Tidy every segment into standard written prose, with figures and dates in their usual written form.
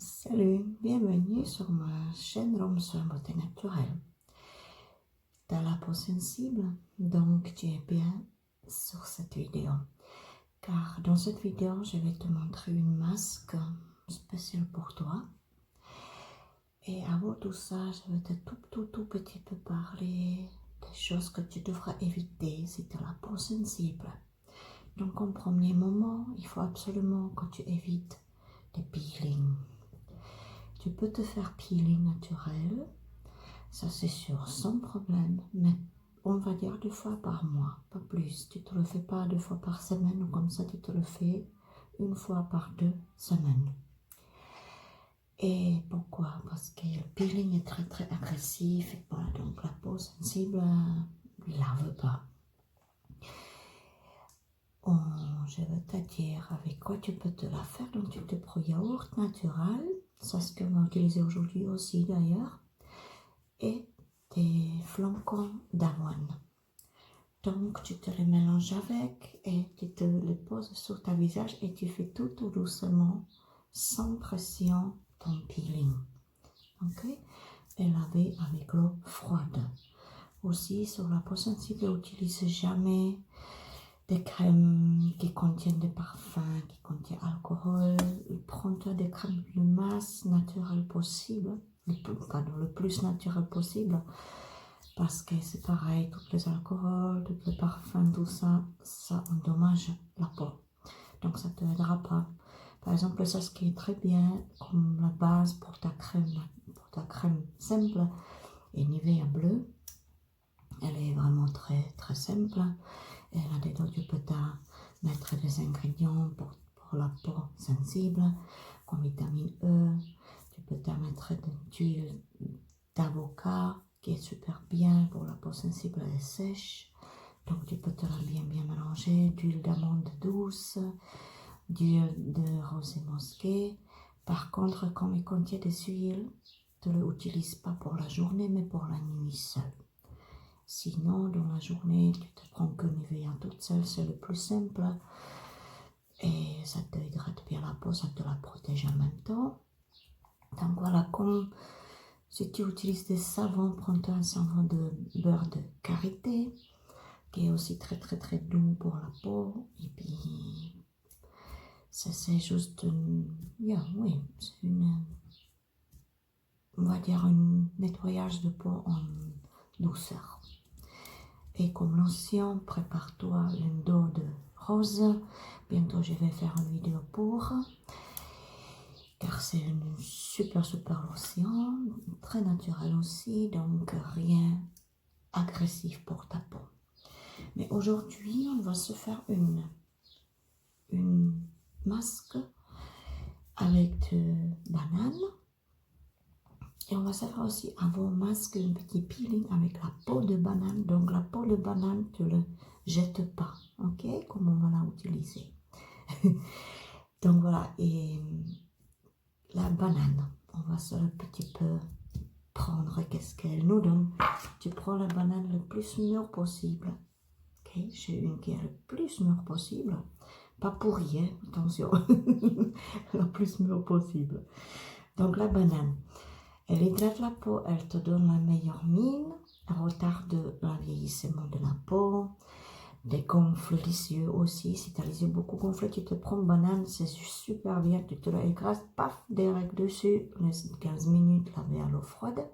Salut, bienvenue sur ma chaîne Rome sur la beauté naturelle. T'as la peau sensible, donc tu es bien sur cette vidéo. Car dans cette vidéo, je vais te montrer une masque spéciale pour toi. Et avant tout ça, je vais te tout petit peu parler des choses que tu devras éviter si tu as la peau sensible. Donc en premier moment, il faut absolument que tu évites les peelings. Tu peux te faire peeling naturel, ça c'est sûr, sans problème, mais on va dire 2 fois par mois, pas plus. Tu te le fais pas 2 fois par semaine ou comme ça, tu te le fais 1 fois par 2 semaines. Et pourquoi? Parce que le peeling est très agressif, et voilà, donc la peau sensible ne la veut pas. Je vais te dire avec quoi tu peux te la faire. Donc tu te prends yaourt naturel, c'est ce que on va utiliser aujourd'hui aussi d'ailleurs, et des flocons d'avoine. Donc tu te les mélanges avec et tu te les poses sur ta visage et tu fais tout doucement, sans pression, ton peeling. Ok? Et laver avec l'eau froide. Aussi sur la peau sensible, n'utilise jamais des crèmes qui contiennent des parfums, qui contiennent alcool. Prends-toi des crèmes le masse naturel possible, le plus naturel possible, parce que c'est pareil, tous les alcools, tous les parfums, tout ça, ça endommage la peau. Donc ça ne te aidera pas. Par exemple, ça ce qui est très bien comme la base pour ta crème simple, et Nivea Bleu. Elle est vraiment très simple. Et là-dedans, tu peux mettre des ingrédients pour la peau sensible, comme vitamine E. Tu peux mettre de l'huile d'avocat, qui est super bien pour la peau sensible et sèche. Donc, tu peux te la bien mélanger. D'huile d'amande douce, d'huile de rosée mosquée. Par contre, comme il contient des huiles, tu ne l'utilises pas pour la journée, mais pour la nuit seule. Sinon, dans la journée, tu te prends que Nivea toute seule, c'est le plus simple. Et ça te hydrate bien la peau, ça te la protège en même temps. Donc voilà, comme si tu utilises des savons, prends-toi un savon de beurre de karité, qui est aussi très doux pour la peau. Et puis, c'est juste on va dire un nettoyage de peau en douceur. Et comme lotion, prépare-toi l'endo de rose. Bientôt, je vais faire une vidéo pour. Car c'est une super lotion. Très naturelle aussi. Donc, rien agressif pour ta peau. Mais aujourd'hui, on va se faire une masque avec de bananes. Et on va se faire aussi avant masque un petit peeling avec la peau de banane. Donc la peau de banane, tu ne le jettes pas. Ok? Comme on va la utiliser. Donc voilà. Et la banane, on va se un petit peu prendre qu'est-ce qu'elle nous donne. Tu prends la banane le plus mûre possible. Ok? J'ai une qui est le plus mûre possible. Pas pourrie, hein? Attention. La plus mûre possible. Donc la banane. Elle hydrate la peau, elle te donne la meilleure mine, retarde le vieillissement de la peau, dégonfle les yeux aussi. Si tu as les yeux beaucoup gonflés, tu te prends une banane, c'est super bien, tu te la écrases, paf, direct dessus, laisse 15 minutes laver à l'eau froide.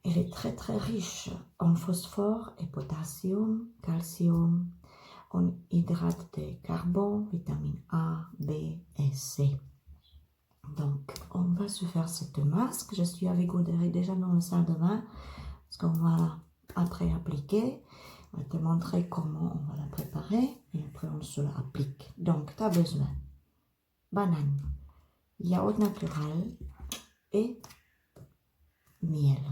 Elle est très riche en phosphore et potassium, calcium, en hydrate de carbone, vitamine A, B et C. Donc, on va se faire cette masque. Je suis avec Audrey déjà dans la salle de bain. Parce qu'on va après appliquer. On va te montrer comment on va la préparer. Et après, on se la applique. Donc, tu as besoin banane, yaourt naturel et miel.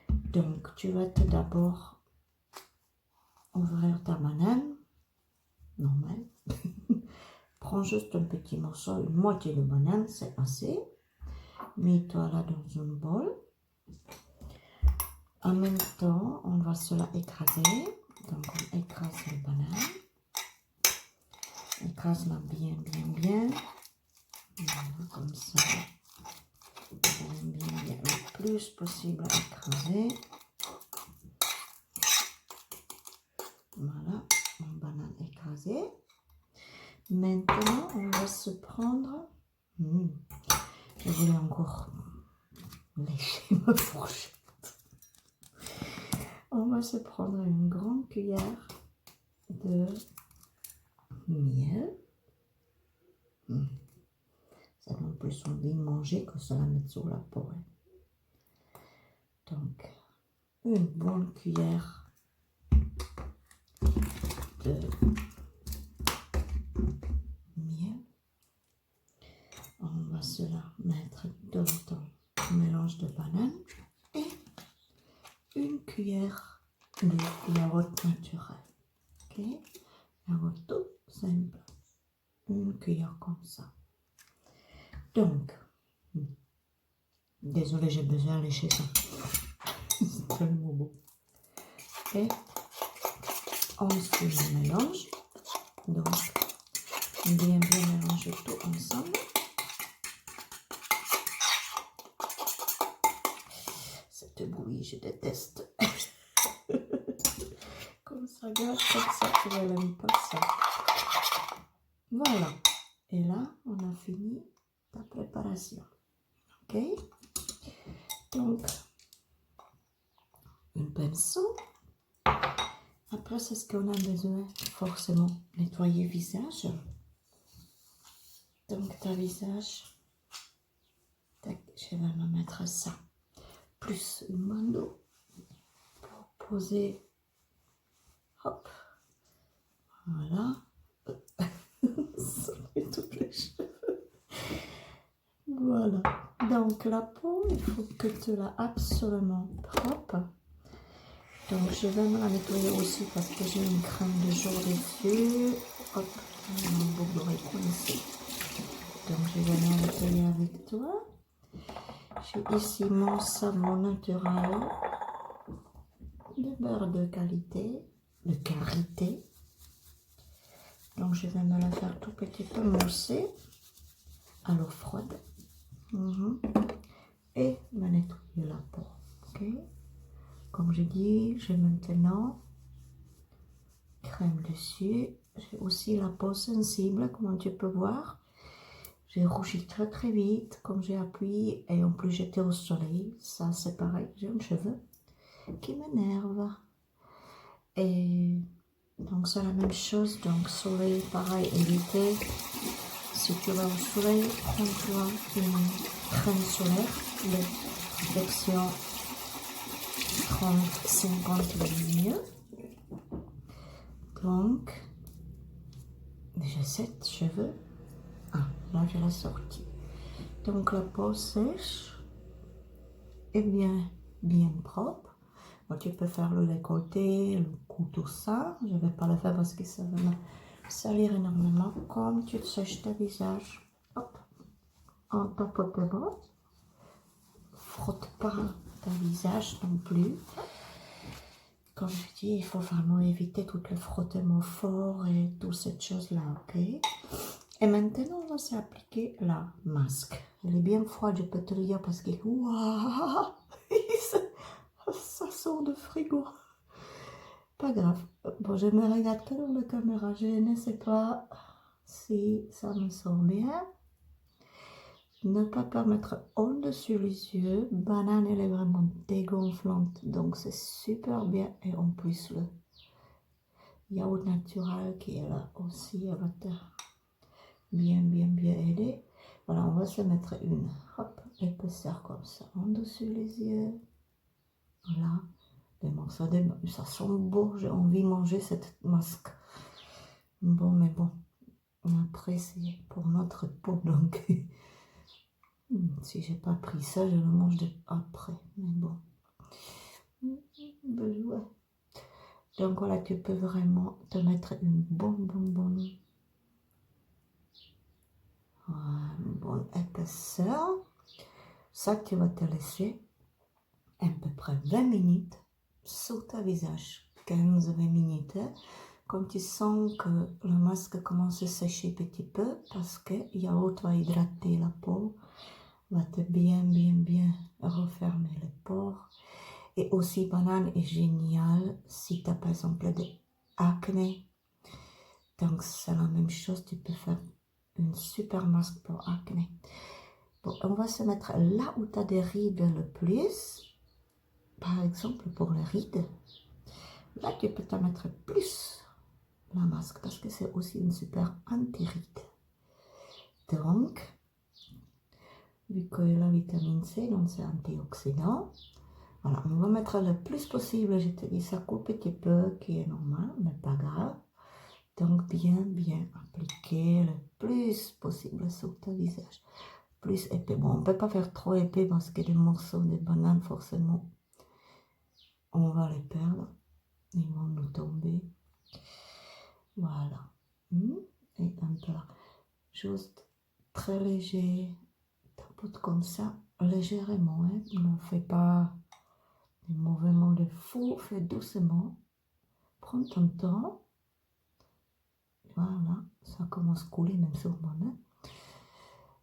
Donc, tu vas d'abord ouvrir ta banane. Normal. Prends juste un petit morceau, une moitié de banane, c'est assez. Mets-toi là dans une bol. En même temps, on va cela écraser. Donc, on écrase la banane. Écrase-la bien. Voilà, comme ça. Bien, le plus possible écrasé. Voilà, mon banane écrasée. Maintenant, on va se prendre... je voulais encore lécher ma fourchette. On va se prendre une grande cuillère de miel. Ça donne plus envie de manger que ça la mettre sur la peau. Donc, une bonne cuillère de miel. On va cela mettre dans le mélange de banane et une cuillère de yaourt naturel. Ok, yaourt tout simple. Une cuillère comme ça. Donc, désolé, j'ai besoin de lécher ça. C'est tellement beau. Et ensuite, on mélange. Donc, bien mélanger tout ensemble. Cette bouillie, je déteste. Comme ça gâte, comme ça, tu n'aimes pas ça. Voilà. Et là, on a fini la préparation. Ok? Donc, un pinceau. Après, c'est ce qu'on a besoin, forcément, nettoyer le visage. Donc, ta visage, tac, je vais me mettre ça. Plus une bandeau pour poser. Hop. Voilà. Ça fait toutes les cheveux. Voilà. Donc, la peau, il faut que tu l'as absolument propre. Donc, je vais me la nettoyer aussi parce que j'ai une crème de jour dessus. Hop, mon boucle d'oreille coincé. Donc, je vais me la nettoyer avec toi. J'ai ici mon savon naturel de beurre de qualité, Donc, je vais me la faire tout petit peu mousser à l'eau froide. Et me nettoyer la peau. Ok? Comme je dis, j'ai maintenant crème dessus. J'ai aussi la peau sensible, comme tu peux voir. J'ai rougi très très vite, comme j'ai appuyé. Et en plus, j'étais au soleil. Ça, c'est pareil. J'ai un cheveu qui m'énerve. Et donc, c'est la même chose. Donc, soleil, pareil, éviter. Si tu vas au soleil, prends-toi une crème solaire de protection 30-50 mieux. Donc, j'ai 7 cheveux. Ah, là, je l'ai sorti. Donc, la peau sèche et bien propre. Bon, tu peux faire le décolleté, le cou, tout ça. Je ne vais pas le faire parce que ça va me salir énormément. Comme tu sèches ton visage, hop, en tapotement. Frotte pas ton visage non plus. Comme je dis, il faut vraiment éviter tout le frottement fort et toutes ces choses-là, ok? Et maintenant, on va s'appliquer la masque. Elle est bien froide, je peux te le dire, parce que waouh, ça sort de frigo. Pas grave. Bon, je me regarde que dans la caméra. Je ne sais pas si ça me sort bien. Ne pas mettre au-dessus les yeux. Banane, elle est vraiment dégonflante. Donc, c'est super bien. Et en plus, le yaourt naturel qui est là aussi, elle va te bien aider. Voilà, on va se mettre une épaisseur comme ça en-dessus les yeux. Voilà. Ça sent beau. J'ai envie de manger cette masque. Bon, mais bon. Après, c'est pour notre peau. Donc, si j'ai pas pris ça, je le mange après. Mais bon. Ouais. Donc voilà, tu peux vraiment te mettre une bonne épaisseur. Ça, tu vas te laisser à peu près 20 minutes sur ta visage. 15-20 minutes. quand tu sens que le masque commence à sécher petit peu, parce que yaourt va hydrater la peau, va te bien refermer les pores. Et aussi, banane est génial si tu as par exemple des acné. Donc, c'est la même chose, tu peux faire une super masque pour acné. Bon, on va se mettre là où tu as des rides le plus. Par exemple, pour les rides, là, tu peux te mettre plus la masque parce que c'est aussi une super anti-ride. Donc, vu que la vitamine C, donc c'est antioxydant, voilà, on va mettre le plus possible. Je te dis, ça coupe un petit peu, qui est normal, mais pas grave. Donc, bien appliquer le plus possible sur ton visage. Plus épais. Bon, on ne peut pas faire trop épais parce que des morceaux de banane, forcément, on va les perdre. Ils vont nous tomber. Voilà. Et un peu là. Juste très léger. Tapote comme ça, légèrement. Hein. Ne fais pas des mouvements de fou. Fais doucement. Prends ton temps. Voilà. Ça commence à couler même sur moi. Hein.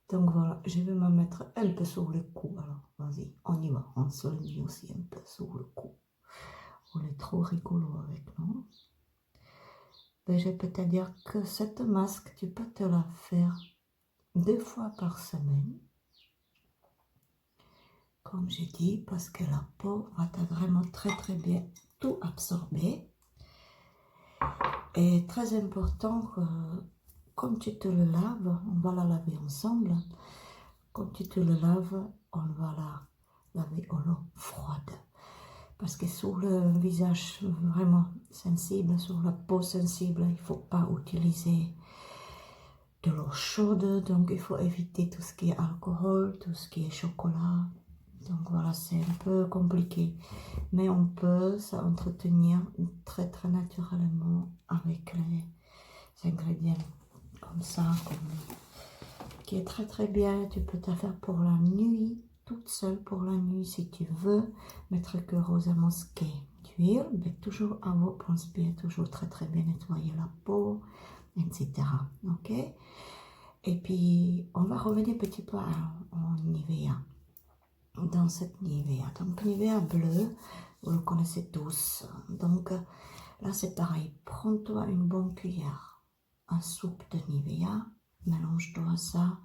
Donc voilà, je vais me mettre un peu sur le cou. Alors, vas-y, on y va. On se le met aussi un peu sur le cou. On est trop rigolo avec, non? Ben, je peux te dire que cette masque, tu peux te la faire 2 fois par semaine. Comme j'ai dit, parce que la peau va vraiment très bien tout absorber. Et très important que, comme tu te le laves, on va la laver ensemble. Quand tu te le laves, on va la laver à l'eau froide. Parce que sur le visage vraiment sensible, sur la peau sensible, il ne faut pas utiliser de l'eau chaude. Donc il faut éviter tout ce qui est alcool, tout ce qui est chocolat. Donc voilà, c'est un peu compliqué. Mais on peut s'entretenir très naturellement avec les ingrédients comme ça, qui est très bien. Tu peux te faire pour la nuit, toute seule pour la nuit si tu veux. Mettre que rosa mosquée d'huile, mais toujours avant, pense bien, toujours très bien nettoyer la peau, etc. Ok? Et puis, on va revenir petit peu en Nivea. Dans cette Nivea. Donc, Nivea bleu, vous le connaissez tous. Donc, là, c'est pareil. Prends-toi une bonne cuillère à soupe de Nivea. Mélange-toi ça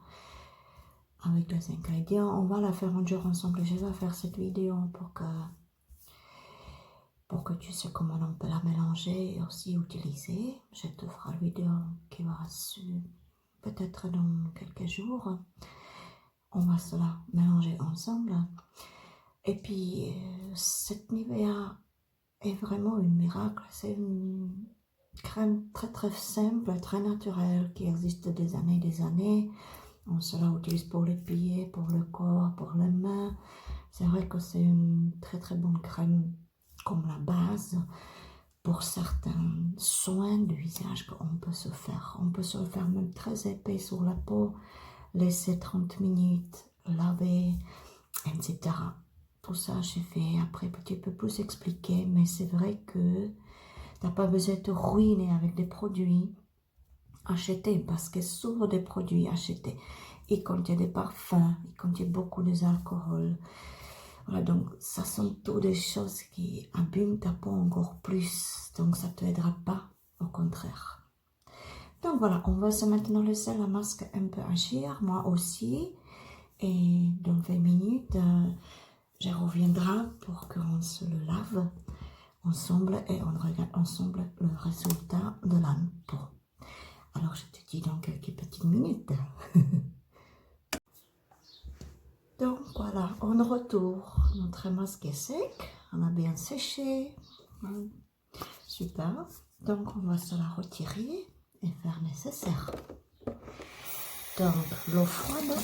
avec les ingrédients. On va la faire un jour ensemble. Je vais faire cette vidéo pour que tu sais comment on peut la mélanger et aussi utiliser. Je te ferai la vidéo qui va peut-être dans quelques jours. On va cela mélanger ensemble. Et puis, cette Nivea est vraiment un miracle. C'est une crème très simple, très naturelle, qui existe des années. On se la utilise pour les pieds, pour le corps, pour les mains. C'est vrai que c'est une très bonne crème comme la base pour certains soins du visage qu'on peut se faire. On peut se le faire même très épais sur la peau, laisser 30 minutes, laver, etc. Tout ça, je vais après un petit peu plus expliquer, mais c'est vrai que tu n'as pas besoin de te ruiner avec des produits achetés, parce que souvent des produits achetés, ils contiennent des parfums, ils contiennent beaucoup d'alcool. Voilà, donc ça sont toutes des choses qui abîment ta peau encore plus, donc ça ne te aidera pas, au contraire. Donc voilà, on va se maintenant laisser la masque un peu agir, moi aussi, et dans 20 minutes, je reviendrai pour qu'on se le lave ensemble et on regarde ensemble le résultat de la peau. Alors je te dis dans quelques petites minutes. Donc voilà, on retourne. Notre masque est sec, on a bien séché. Super. Donc on va se la retirer et faire nécessaire. Donc l'eau froide,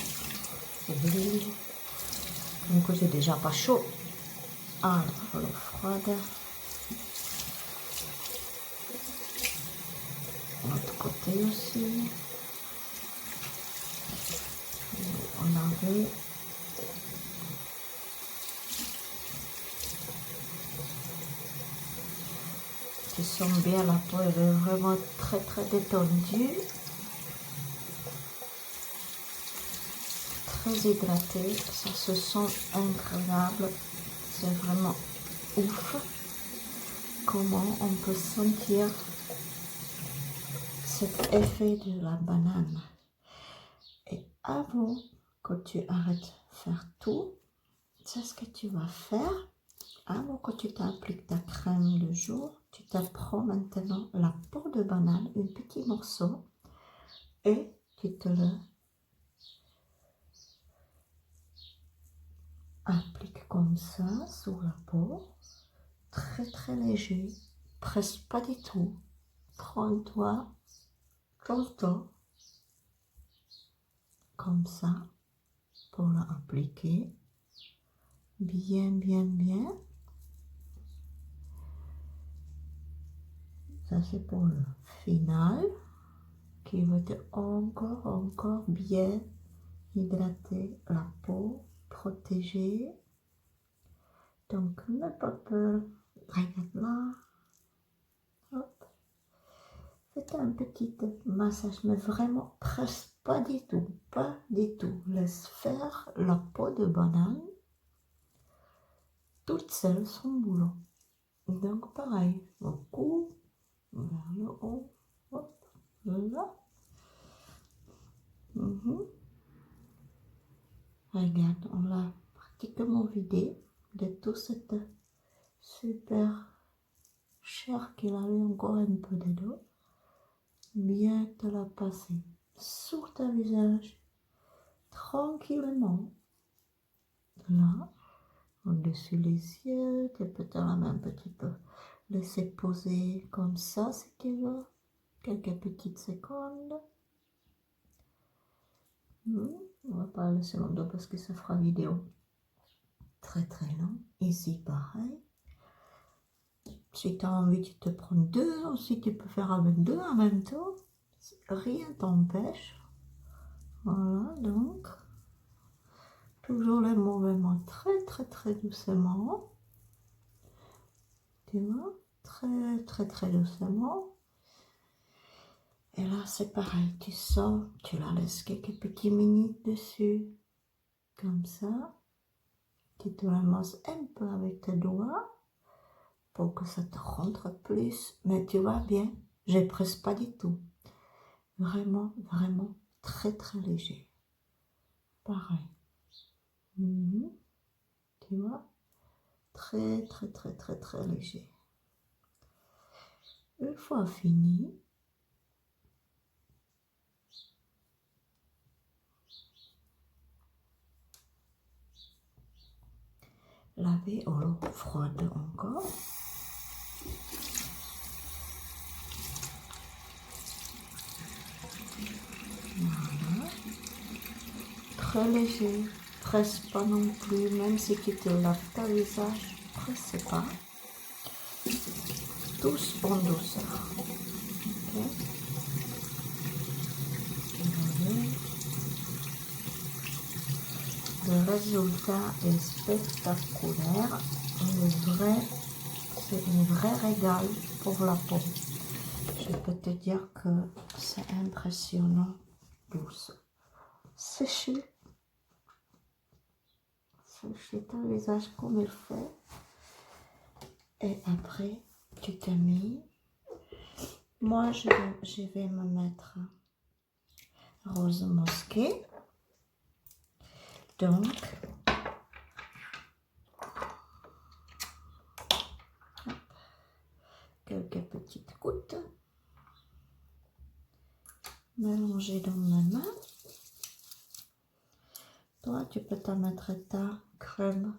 donc j'ai déjà pas chaud. Alors l'eau froide. L'autre côté aussi. On enlève. Tu sais sent bien, la peau elle est vraiment très très détendue, très hydratée, ça se sent incroyable, c'est vraiment ouf comment on peut sentir cet effet de la banane. Et avant que tu arrêtes de faire tout, c'est ce que tu vas faire. Avant que tu t'appliques ta crème de jour, tu te prends maintenant la peau de banane, un petit morceau, et tu te le appliques comme ça sur la peau, très très léger, presque pas du tout. Prends-toi tout le temps, comme ça, pour l'appliquer, bien bien bien. Ça c'est pour le final, qui va être encore bien hydrater la peau, protéger. Donc n'aie pas peur, regarde là, hop, faites un petit massage, mais vraiment presque pas du tout, pas du tout. Laisse faire la peau de banane toute seule son boulot. Donc pareil, au cou, vers le haut, hop, là. Regarde, on l'a pratiquement vidé de tout cette super chair qu'il avait encore un peu dedans. Bien te la passer sur ton visage, tranquillement. Là, au-dessus les yeux, tu peux te la même petit peu laisser poser comme ça si tu veux, quelques petites secondes. On va pas laisser longtemps parce que ça fera vidéo très très long. Ici pareil. Si tu as envie, tu te prends deux, aussi tu peux faire avec deux en même temps. Rien t'empêche. Voilà, donc toujours les mouvements très très très doucement. Tu vois, très très très doucement. Et là c'est pareil, tu sors, tu la laisses quelques petites minutes dessus. Comme ça. Tu te ramasses un peu avec tes doigts pour que ça te rentre plus. Mais tu vois bien, je presse pas du tout. Vraiment, vraiment très très léger. Pareil. Tu vois, très très très très très léger. Une fois fini, laver à l'eau froide encore. Voilà. Très léger, presse pas non plus, même si tu te laves ton visage, presse pas. Tous en douceur. Okay. Le résultat est spectaculaire. C'est un vrai régal pour la peau. Je peux te dire que c'est impressionnant. Douce. Sécher ton visage comme il faut. Et après, tu t'es mis. Moi, je vais me mettre rose mosquée. Donc, quelques petites gouttes mélangées dans ma main. Toi, tu peux te mettre ta crème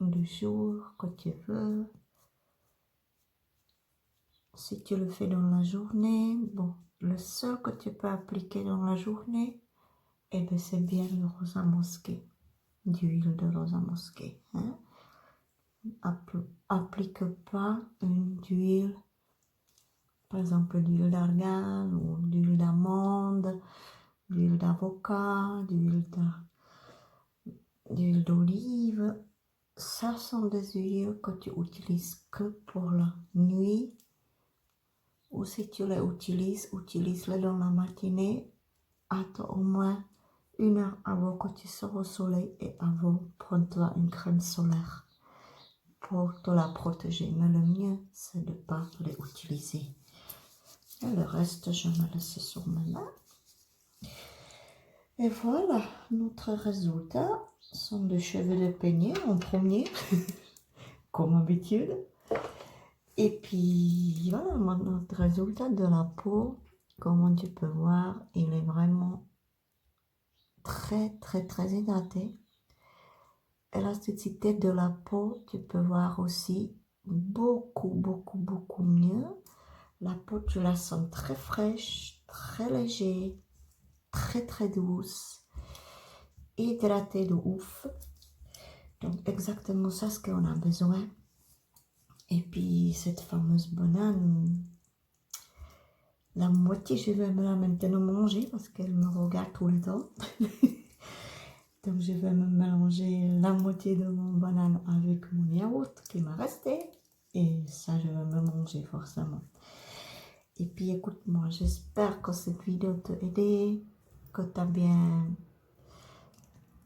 du jour que tu veux. Si tu le fais dans la journée, bon, le seul que tu peux appliquer dans la journée, eh bien, c'est bien le rose à mosquée, d'huile de rose à mosquée. Hein? Applique pas une huile, par exemple d'huile d'argan ou d'huile d'amande, d'huile d'avocat, d'huile d'olive. Ça sont des huiles que tu utilises que pour la nuit ou si tu les utilises, utilise-les dans la matinée. Attends au moins 1 heure avant que tu sors au soleil et avant, prends-toi une crème solaire pour te la protéger. Mais le mieux, c'est de ne pas les utiliser. Et le reste, je me laisse sur mes mains. Et voilà, notre résultat sont des cheveux de peignée en premier, comme d'habitude. Et puis voilà, notre résultat de la peau, comme tu peux voir, il est vraiment très hydraté. Élasticité de la peau, tu peux voir aussi beaucoup mieux. La peau, tu la sens très fraîche, très légère, très douce, hydratée de ouf. Donc exactement ça ce qu'on a besoin. Et puis cette fameuse banane, la moitié je vais me la maintenant manger parce qu'elle me regarde tout le temps. Donc je vais me mélanger la moitié de mon banane avec mon yaourt qui m'a resté. Et ça je vais me manger forcément. Et puis écoute-moi, j'espère que cette vidéo t'a aidé, que tu as bien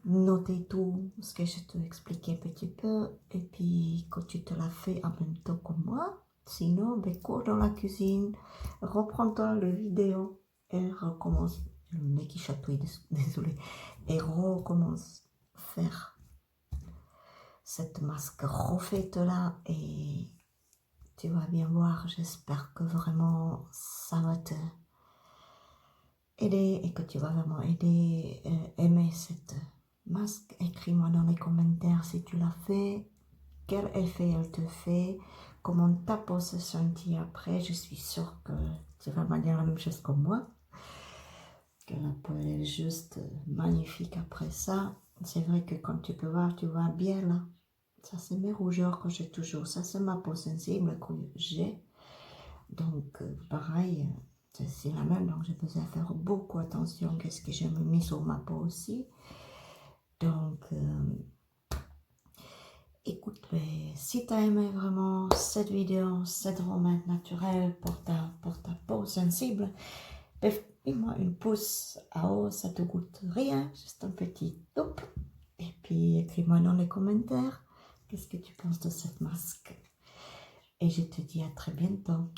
noté tout ce que je t'ai expliqué un petit peu. Et puis que tu te l'as fait en même temps que moi. Sinon, ben, cours dans la cuisine, reprends-toi la vidéo et recommence. Le nez qui chatouille, désolé. Et recommence à faire cette masque refaite là et tu vas bien voir. J'espère que vraiment ça va te aider et que tu vas vraiment aimer cette masque. Écris-moi dans les commentaires si tu l'as fait, quel effet elle te fait, comment ta peau se sentit après. Je suis sûre que tu vas me dire la même chose que moi, que la peau est juste magnifique après ça. C'est vrai que quand tu peux voir, tu vois bien là. Ça c'est mes rougeurs que j'ai toujours. Ça c'est ma peau sensible que j'ai. Donc pareil, c'est la même. Donc j'ai besoin de faire beaucoup attention à ce que j'ai mis sur ma peau aussi. Donc écoute, si tu as aimé vraiment cette vidéo, cette remède naturel pour ta peau sensible, mets-moi une pouce à haut, ça te coûte rien, juste un petit top. Et puis écris-moi dans les commentaires qu'est-ce que tu penses de cette masque. Et je te dis à très bientôt.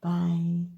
Bye.